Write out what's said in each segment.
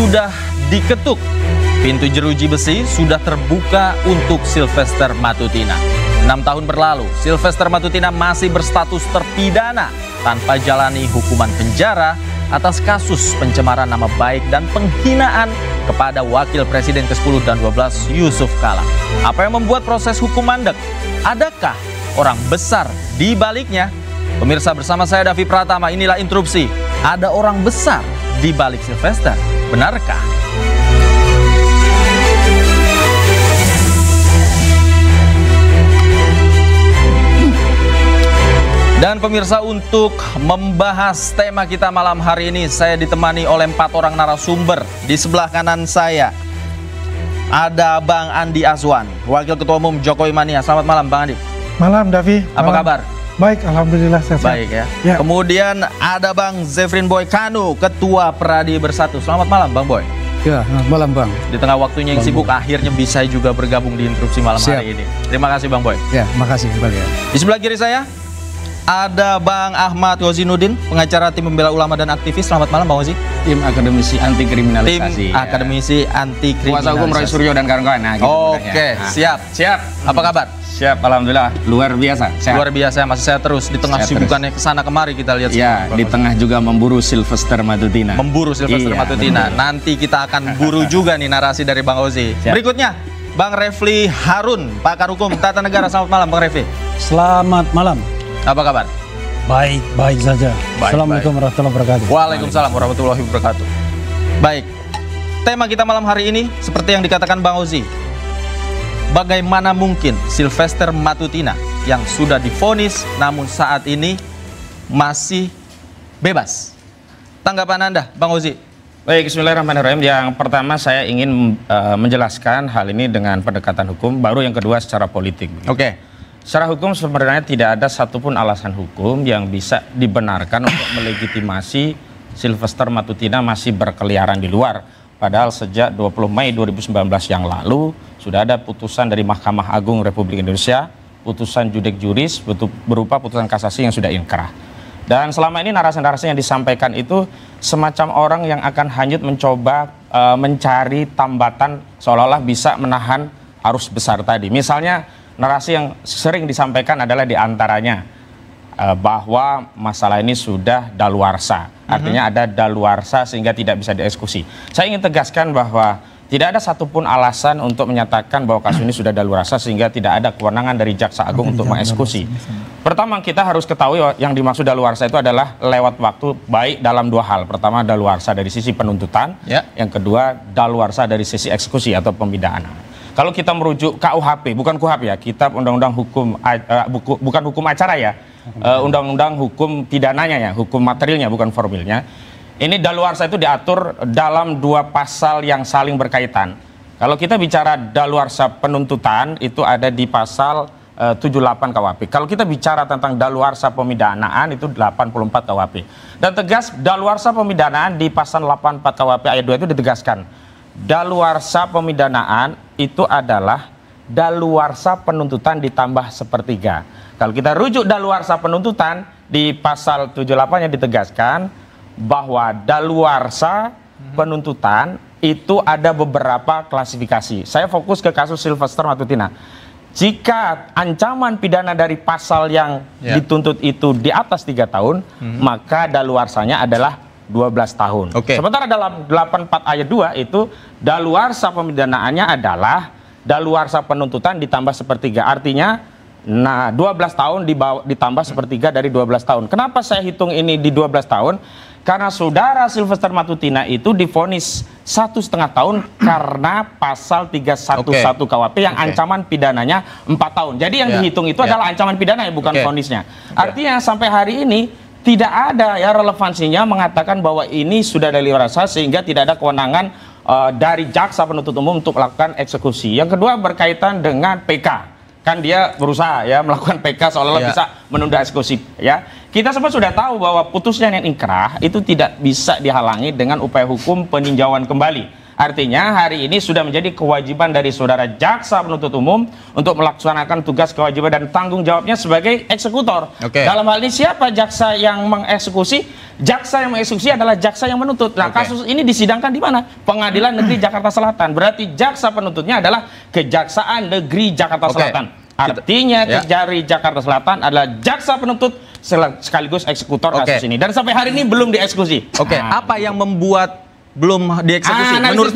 sudah diketuk. Pintu jeruji besi sudah terbuka untuk Sylvester Matutina. 6 tahun berlalu, Sylvester Matutina masih berstatus terpidana tanpa jalani hukuman penjara atas kasus pencemaran nama baik dan penghinaan kepada Wakil Presiden ke-10 dan 12 Yusuf Kala. Apa yang membuat proses hukum mandek? Adakah orang besar di baliknya? Pemirsa, bersama saya Davi Pratama, inilah Interupsi. Ada orang besar di balik Sylvester, benarkah? Dan pemirsa, untuk membahas tema kita malam hari ini, saya ditemani oleh 4 orang narasumber. Di sebelah kanan saya ada Bang Andi Azwan, Wakil Ketua Umum Jokowi Mania. Selamat malam Bang Andi. Malam Davi. Apa kabar? Baik, alhamdulillah sehat. Baik ya. Kemudian ada Bang Zefrin Boy Kanu, Ketua Peradi Bersatu. Selamat malam Bang Boy. Ya, malam Bang. Di tengah waktunya yang sibuk, akhirnya bisa juga bergabung di Interupsi malam hari ini. Terima kasih Bang Boy. Ya, makasih kembali ya. Di sebelah kiri saya ada Bang Ahmad Ghozinuddin, pengacara tim pembela ulama dan aktivis. Selamat malam Bang Ghozi. Tim akademisi anti kriminalisasi. Tim akademisi anti kriminalisasi. Kuasa hukum Roy Suryo dan kawan-kawan. Nah, gitu. Oke, siap. Apa kabar? Siap, alhamdulillah. Luar biasa. Sehat. Luar biasa, masih saya terus di tengah sibukannya kesana kemari kita lihat. Ya, di tengah juga memburu Sylvester Matutina. Memburu Sylvester Matutina. Betul. Nanti kita akan buru juga nih narasi dari Bang Ghozi. Berikutnya Bang Refli Harun, pakar hukum tata negara. Selamat malam Bang Refli. Selamat malam. Apa kabar? Baik saja. Assalamualaikum warahmatullahi wabarakatuh. Waalaikumsalam warahmatullahi wabarakatuh. Baik, tema kita malam hari ini seperti yang dikatakan Bang Ghozi. Bagaimana mungkin Sylvester Matutina yang sudah divonis namun saat ini masih bebas? Tanggapan Anda Bang Ghozi? Baik, bismillahirrahmanirrahim. Yang pertama saya ingin menjelaskan hal ini dengan pendekatan hukum, baru yang kedua secara politik. Oke. Secara hukum sebenarnya tidak ada satupun alasan hukum yang bisa dibenarkan untuk melegitimasi Sylvester Matutina masih berkeliaran di luar. Padahal sejak 20 Mei 2019 yang lalu sudah ada putusan dari Mahkamah Agung Republik Indonesia, putusan judek juris berupa putusan kasasi yang sudah inkrah. Dan selama ini narasi-narasi yang disampaikan itu semacam orang yang akan hanyut mencoba mencari tambatan seolah-olah bisa menahan arus besar tadi. Misalnya narasi yang sering disampaikan adalah diantaranya bahwa masalah ini sudah daluarsa. Artinya ada daluarsa sehingga tidak bisa dieksekusi. Saya ingin tegaskan bahwa tidak ada satupun alasan untuk menyatakan bahwa kasus ini sudah daluarsa sehingga tidak ada kewenangan dari Jaksa Agung untuk mengeksekusi. Pertama, kita harus ketahui yang dimaksud daluarsa itu adalah lewat waktu, baik dalam 2 hal. Pertama, daluarsa dari sisi penuntutan. Yang kedua, daluarsa dari sisi eksekusi atau pemidanaan. Kalau kita merujuk KUHP, bukan KUHP ya, Kitab Undang-Undang Hukum, bukan hukum acara ya, Undang-Undang Hukum Pidananya ya, hukum materialnya bukan formilnya. Ini daluarsa itu diatur dalam 2 pasal yang saling berkaitan. Kalau kita bicara daluarsa penuntutan itu ada di pasal 78 KUHP. Kalau kita bicara tentang daluarsa pemidanaan itu 84 KUHP. Dan tegas daluarsa pemidanaan di pasal 84 KUHP ayat 2 itu ditegaskan. Daluarsa pemidanaan itu adalah daluarsa penuntutan ditambah sepertiga. Kalau kita rujuk daluarsa penuntutan di pasal 78 yang ditegaskan bahwa daluarsa penuntutan itu ada beberapa klasifikasi. Saya fokus ke kasus Sylvester Matutina. Jika ancaman pidana dari pasal yang dituntut itu di atas 3 tahun, maka daluarsanya adalah 12 tahun. Sementara dalam 84 ayat 2 itu daluarsa pemidanaannya adalah daluarsa penuntutan ditambah sepertiga. Artinya 12 tahun ditambah sepertiga dari 12 tahun. Kenapa saya hitung ini di 12 tahun? Karena saudara Sylvester Matutina itu divonis 1,5 tahun karena pasal 311 KUHP yang ancaman pidananya 4 tahun. Jadi yang dihitung itu adalah ancaman pidananya, bukan vonisnya. Artinya sampai hari ini tidak ada ya relevansinya mengatakan bahwa ini sudah daluarsa sehingga tidak ada kewenangan dari jaksa penuntut umum untuk melakukan eksekusi. Yang kedua berkaitan dengan PK. Kan dia berusaha ya melakukan PK seolah-olah bisa menunda eksekusi ya. Kita semua sudah tahu bahwa putusnya yang inkrah itu tidak bisa dihalangi dengan upaya hukum peninjauan kembali. Artinya hari ini sudah menjadi kewajiban dari saudara jaksa penuntut umum untuk melaksanakan tugas kewajiban dan tanggung jawabnya sebagai eksekutor. Dalam hal ini siapa jaksa yang mengeksekusi? Jaksa yang mengeksekusi adalah jaksa yang menuntut. Nah, kasus ini disidangkan di mana? Pengadilan Negeri Jakarta Selatan. Berarti jaksa penuntutnya adalah Kejaksaan Negeri Jakarta Selatan. Artinya Kejari Jakarta Selatan adalah jaksa penuntut sekaligus eksekutor kasus ini. Dan sampai hari ini belum dieksekusi. Apa yang membuat belum dieksekusi? Menurut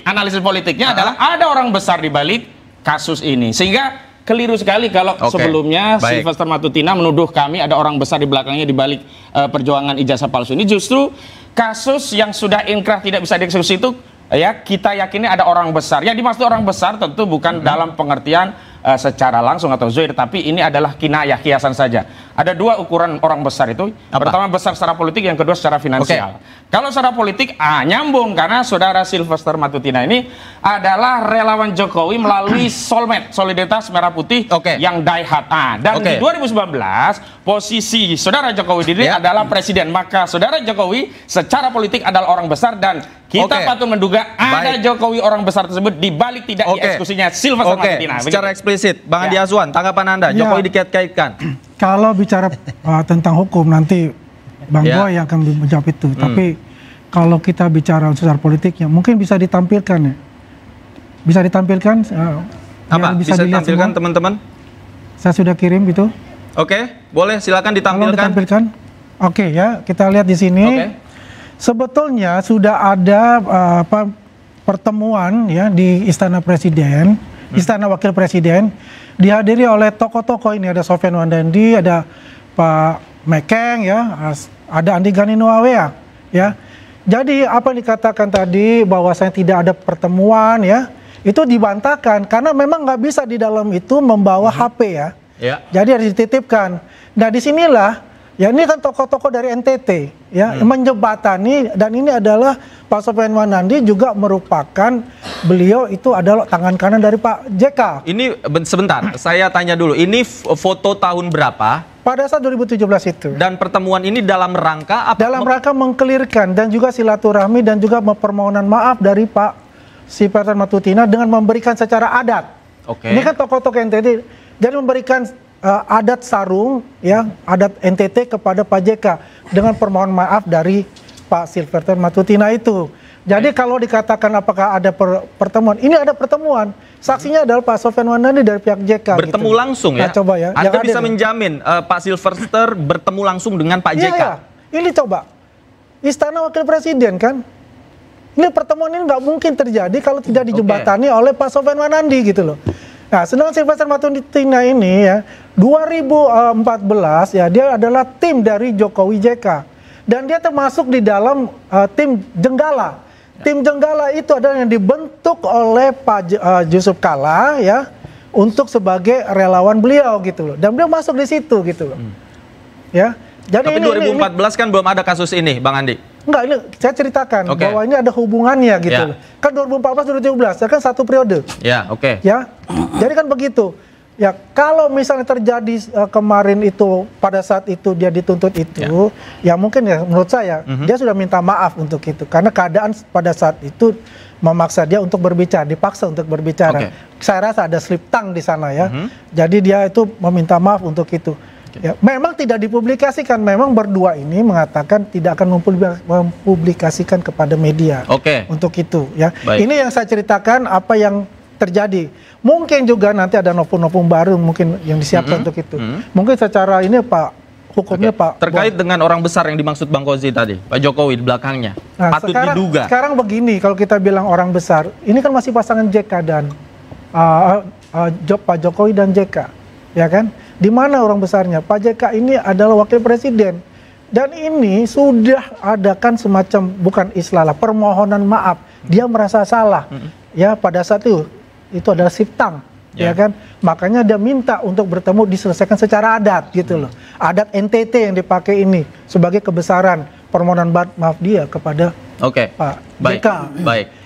Analisis politiknya adalah ada orang besar di balik kasus ini. Sehingga keliru sekali kalau sebelumnya Sylvester Matutina menuduh kami ada orang besar di belakangnya di balik perjuangan ijazah palsu ini. Justru kasus yang sudah inkrah tidak bisa dieksekusi itu ya kita yakini ada orang besar. Yang dimaksud orang besar tentu bukan dalam pengertian secara langsung atau zohir, tapi ini adalah kinayah, kiasan saja. Ada dua ukuran orang besar itu. Pertama besar secara politik, yang kedua secara finansial. Kalau secara politik nyambung karena saudara Sylvester Matutina ini adalah relawan Jokowi melalui Solmed, Solidaritas Merah Putih yang die hard. Dan di 2019 posisi saudara Jokowi diri adalah presiden, maka saudara Jokowi secara politik adalah orang besar dan kita patut menduga ada Jokowi orang besar tersebut di balik tidak dieksekusinya Sylvester Matutina. Secara eksplisit, Bang Andi Azwan, tanggapan Anda, Jokowi dikait-kaitkan. Kalau bicara tentang hukum nanti Bang Boy yang akan menjawab itu. Tapi kalau kita bicara secara politiknya, mungkin bisa ditampilkan ya. Bisa ditampilkan. Apa? Bisa ditampilkan teman-teman? Saya sudah kirim itu. Boleh silakan ditampilkan. Ya, kita lihat di sini. Sebetulnya sudah ada pertemuan ya di Istana Presiden, Istana Wakil Presiden, dihadiri oleh tokoh-tokoh ini, ada Sofyan Wandandi, ada Pak Mekeng ya, ada Andi Gani Nuawea ya. Jadi apa yang dikatakan tadi bahwasanya tidak ada pertemuan ya, itu dibantahkan karena memang nggak bisa di dalam itu membawa HP ya. Jadi harus dititipkan. Nah disinilah ya, ini kan tokoh-tokoh dari NTT ya menjembatani, dan ini adalah Pak Sofyan Wandandi juga merupakan, beliau itu adalah tangan kanan dari Pak JK. Ini sebentar, saya tanya dulu, ini foto tahun berapa? Pada saat 2017 itu. Dan pertemuan ini dalam rangka apa? Dalam rangka mengkelirkan dan juga silaturahmi dan juga permohonan maaf dari Pak Sylvester Matutina dengan memberikan secara adat. Ini kan tokoh-tokoh NTT, jadi memberikan adat sarung ya, adat NTT kepada Pak JK dengan permohonan maaf dari Pak Sylvester Matutina itu. Jadi kalau dikatakan apakah ada pertemuan, ini ada pertemuan. Saksinya adalah Pak Sofyan Wandandi dari pihak JK. Bertemu langsung ya? Nah, coba ya. Anda bisa menjamin Pak Sylvester bertemu langsung dengan Pak JK? Iya. Ini coba, Istana Wakil Presiden kan. Ini pertemuan ini nggak mungkin terjadi kalau tidak dijembatani oleh Pak Sofyan Wandandi gitu loh. Nah, sedangkan Sylvester Matutina ini ya 2014 ya dia adalah tim dari Jokowi JK dan dia termasuk di dalam tim Jenggala. Tim Jenggala itu adalah yang dibentuk oleh Pak Yusuf Kalla ya untuk sebagai relawan beliau gitu loh. Dan beliau masuk di situ gitu loh. Ya. Jadi tapi 2014 kan belum ada kasus ini, Bang Andi. Enggak, ini saya ceritakan bahwa ini ada hubungannya gitu. Kan 2014 2017 kan satu periode. Ya. Jadi kan begitu. Ya, kalau misalnya terjadi kemarin itu pada saat itu dia dituntut itu, ya mungkin ya menurut saya dia sudah minta maaf untuk itu karena keadaan pada saat itu memaksa dia untuk berbicara, dipaksa untuk berbicara. Saya rasa ada slip tongue di sana ya. Jadi dia itu meminta maaf untuk itu. Ya, memang tidak dipublikasikan, memang berdua ini mengatakan tidak akan mempublikasikan kepada media untuk itu ya. Ini yang saya ceritakan apa yang terjadi. Mungkin juga nanti ada novum-novum baru mungkin yang disiapkan untuk itu. Mungkin secara ini Pak hukumnya Pak terkait dengan orang besar yang dimaksud Bang Kozi tadi, Pak Jokowi di belakangnya. Nah, patut diduga. Sekarang begini, kalau kita bilang orang besar, ini kan masih pasangan JK dan Pak Jokowi dan JK, ya kan? Di mana orang besarnya? Pak JK ini adalah wakil presiden. Dan ini sudah adakan semacam bukan istilah permohonan maaf. Dia merasa salah. Ya pada saat itu adalah siptang, ya kan? Makanya dia minta untuk bertemu diselesaikan secara adat gitu loh. Adat NTT yang dipakai ini sebagai kebesaran permohonan maaf dia kepada Pak JK.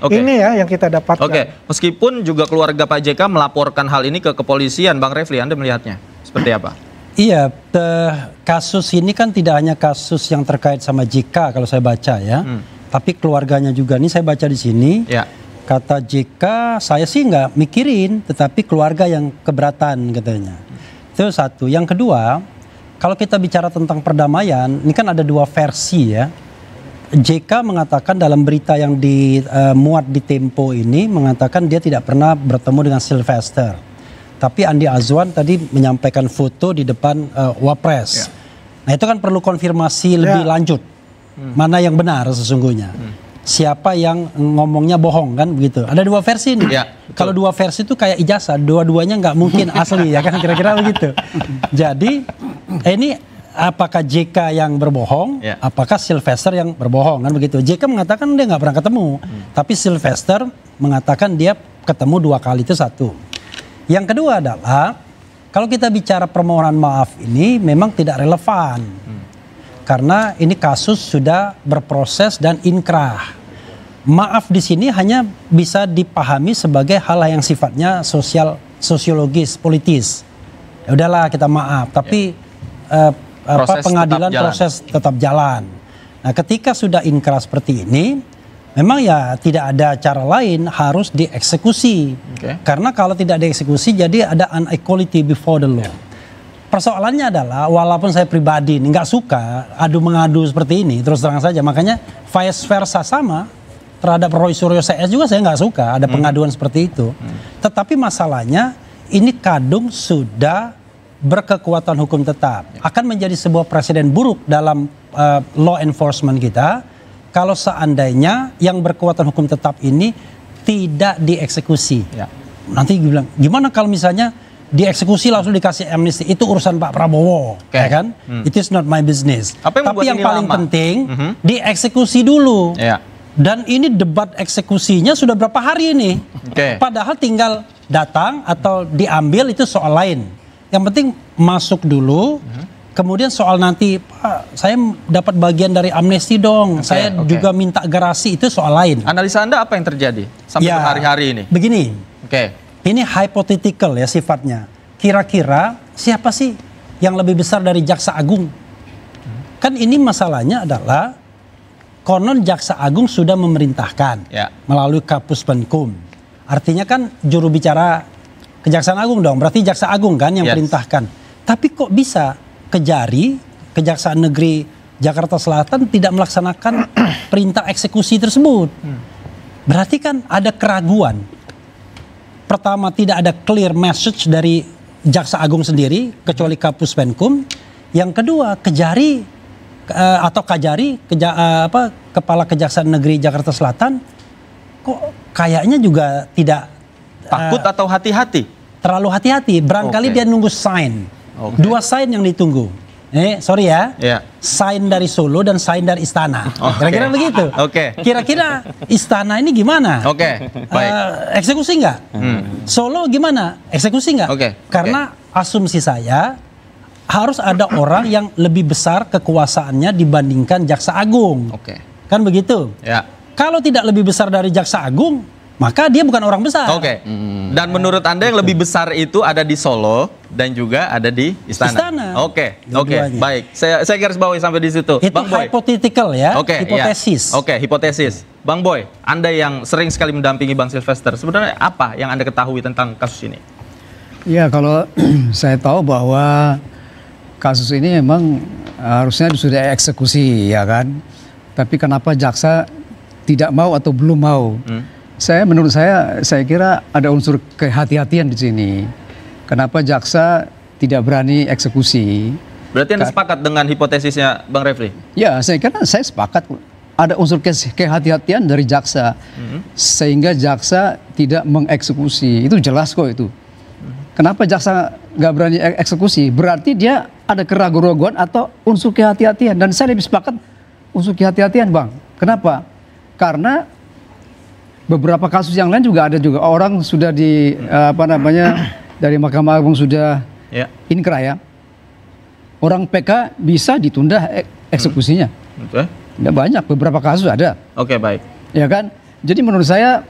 Ini ya yang kita dapatkan. Meskipun juga keluarga Pak JK melaporkan hal ini ke kepolisian, Bang Refli, Anda melihatnya seperti apa? Iya, kasus ini kan tidak hanya kasus yang terkait sama JK kalau saya baca ya, tapi keluarganya juga. Ini saya baca di sini. Kata JK, saya sih nggak mikirin, tetapi keluarga yang keberatan katanya. Itu satu. Yang kedua, kalau kita bicara tentang perdamaian, ini kan ada dua versi ya. JK mengatakan dalam berita yang dimuat di Tempo ini, mengatakan dia tidak pernah bertemu dengan Sylvester. Tapi Andi Azwan tadi menyampaikan foto di depan Wapres. Nah itu kan perlu konfirmasi lebih lanjut. Mana yang benar sesungguhnya. Siapa yang ngomongnya bohong kan begitu. Ada dua versi nih. Kalau dua versi itu kayak ijazah, dua-duanya nggak mungkin asli ya kan, kira-kira begitu. Jadi ini apakah JK yang berbohong, apakah Sylvester yang berbohong kan begitu. JK mengatakan dia nggak pernah ketemu, tapi Sylvester mengatakan dia ketemu 2 kali, itu satu. Yang kedua adalah kalau kita bicara permohonan maaf ini memang tidak relevan, karena ini kasus sudah berproses dan inkrah. Maaf di sini hanya bisa dipahami sebagai hal yang sifatnya sosiologis, politis. Ya udahlah kita maaf, tapi pengadilan proses tetap jalan. Nah, ketika sudah inkrah seperti ini, memang ya tidak ada cara lain, harus dieksekusi. Karena kalau tidak dieksekusi, jadi ada inequality before the law. Persoalannya adalah, walaupun saya pribadi nggak suka adu mengadu seperti ini, terus terang saja, makanya vice versa sama terhadap Roy Suryo CS juga saya nggak suka ada pengaduan seperti itu. Tetapi masalahnya ini kadung sudah berkekuatan hukum tetap, akan menjadi sebuah presiden buruk dalam law enforcement kita kalau seandainya yang berkekuatan hukum tetap ini tidak dieksekusi. Nanti bilang gimana kalau misalnya dieksekusi langsung dikasih amnesti, itu urusan Pak Prabowo, ya kan? It is not my business. Tapi yang paling penting dieksekusi dulu. Dan ini debat eksekusinya sudah berapa hari ini? Padahal tinggal datang atau diambil itu soal lain. Yang penting masuk dulu, kemudian soal nanti, Pak, saya dapat bagian dari amnesti dong, saya juga minta garasi, itu soal lain. Analisa Anda apa yang terjadi sampai hari-hari ini? Begini, ini hypothetical ya sifatnya. Kira-kira siapa sih yang lebih besar dari Jaksa Agung? Kan ini masalahnya adalah, konon Jaksa Agung sudah memerintahkan melalui Kapus Penkum. Artinya kan juru bicara Kejaksaan Agung dong, berarti Jaksa Agung kan yang perintahkan. Tapi kok bisa Kejari, Kejaksaan Negeri Jakarta Selatan tidak melaksanakan perintah eksekusi tersebut? Berarti kan ada keraguan. Pertama, tidak ada clear message dari Jaksa Agung sendiri, kecuali Kapus Penkum. Yang kedua, Kejari atau Kajari, Kepala Kejaksaan Negeri Jakarta Selatan, kok kayaknya juga tidak takut atau hati-hati? Terlalu hati-hati. Barangkali dia nunggu sign. 2 sign yang ditunggu. Sorry ya. Sign dari Solo dan sign dari Istana. Kira-kira begitu. Kira-kira Istana ini gimana? Baik. Eksekusi nggak? Solo gimana? Eksekusi nggak? Karena asumsi saya harus ada orang yang lebih besar kekuasaannya dibandingkan Jaksa Agung. Kan begitu? Kalau tidak lebih besar dari Jaksa Agung, maka dia bukan orang besar. Dan menurut Anda yang lebih besar itu ada di Solo dan juga ada di Istana. Baik. Saya garis bawahi sampai di situ. Itu hypothetical ya, hipotesis. Hipotesis. Bang Boy, Anda yang sering sekali mendampingi Bang Sylvester, sebenarnya apa yang Anda ketahui tentang kasus ini? Ya, kalau saya tahu bahwa kasus ini memang harusnya sudah eksekusi, ya kan. Tapi kenapa jaksa tidak mau atau belum mau? Menurut saya kira ada unsur kehati-hatian di sini. Kenapa jaksa tidak berani eksekusi? Berarti Anda sepakat dengan hipotesisnya Bang Refli? Ya, saya sepakat. Ada unsur kehati-hatian dari jaksa, sehingga jaksa tidak mengeksekusi. Itu jelas kok itu. Kenapa jaksa nggak berani eksekusi? Berarti dia ada keraguan-keraguan atau unsur kehati-hatian. Dan saya lebih sepakat unsur kehati-hatian, Bang. Kenapa? Karena beberapa kasus yang lain juga ada juga orang sudah dari Mahkamah Agung sudah inkrah ya. Orang PK bisa ditunda eksekusinya. Tidak banyak, beberapa kasus ada. Baik. Ya kan? Jadi menurut saya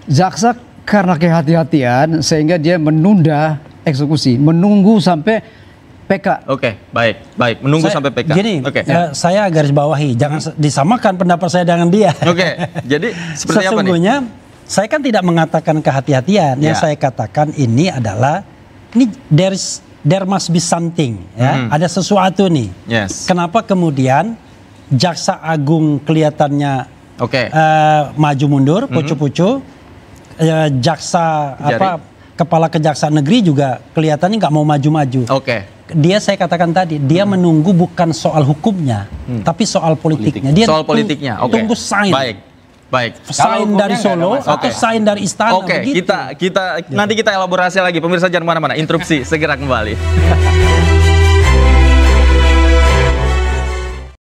jaksa karena kehati-hatian sehingga dia menunda eksekusi, menunggu sampai PK. Baik. Menunggu sampai PK. Gini, saya garis bawahi, jangan disamakan pendapat saya dengan dia. Jadi seperti sesungguhnya, apa nih? Saya kan tidak mengatakan kehati-hatian. Yang saya katakan ini adalah, ini there is there must be something, ya. Ada sesuatu nih. Yes. Kenapa kemudian Jaksa Agung kelihatannya maju mundur, pucu-pucu, jaksa kepala kejaksaan negeri juga kelihatannya nggak mau maju-maju. Dia saya katakan tadi, dia menunggu bukan soal hukumnya, tapi soal politiknya. Dia soal politiknya. Tunggu sign. Baik. Sign dari Solo atau sign dari Istana. Nanti kita elaborasi lagi. Pemirsa jangan kemana-mana. Interupsi, segera kembali.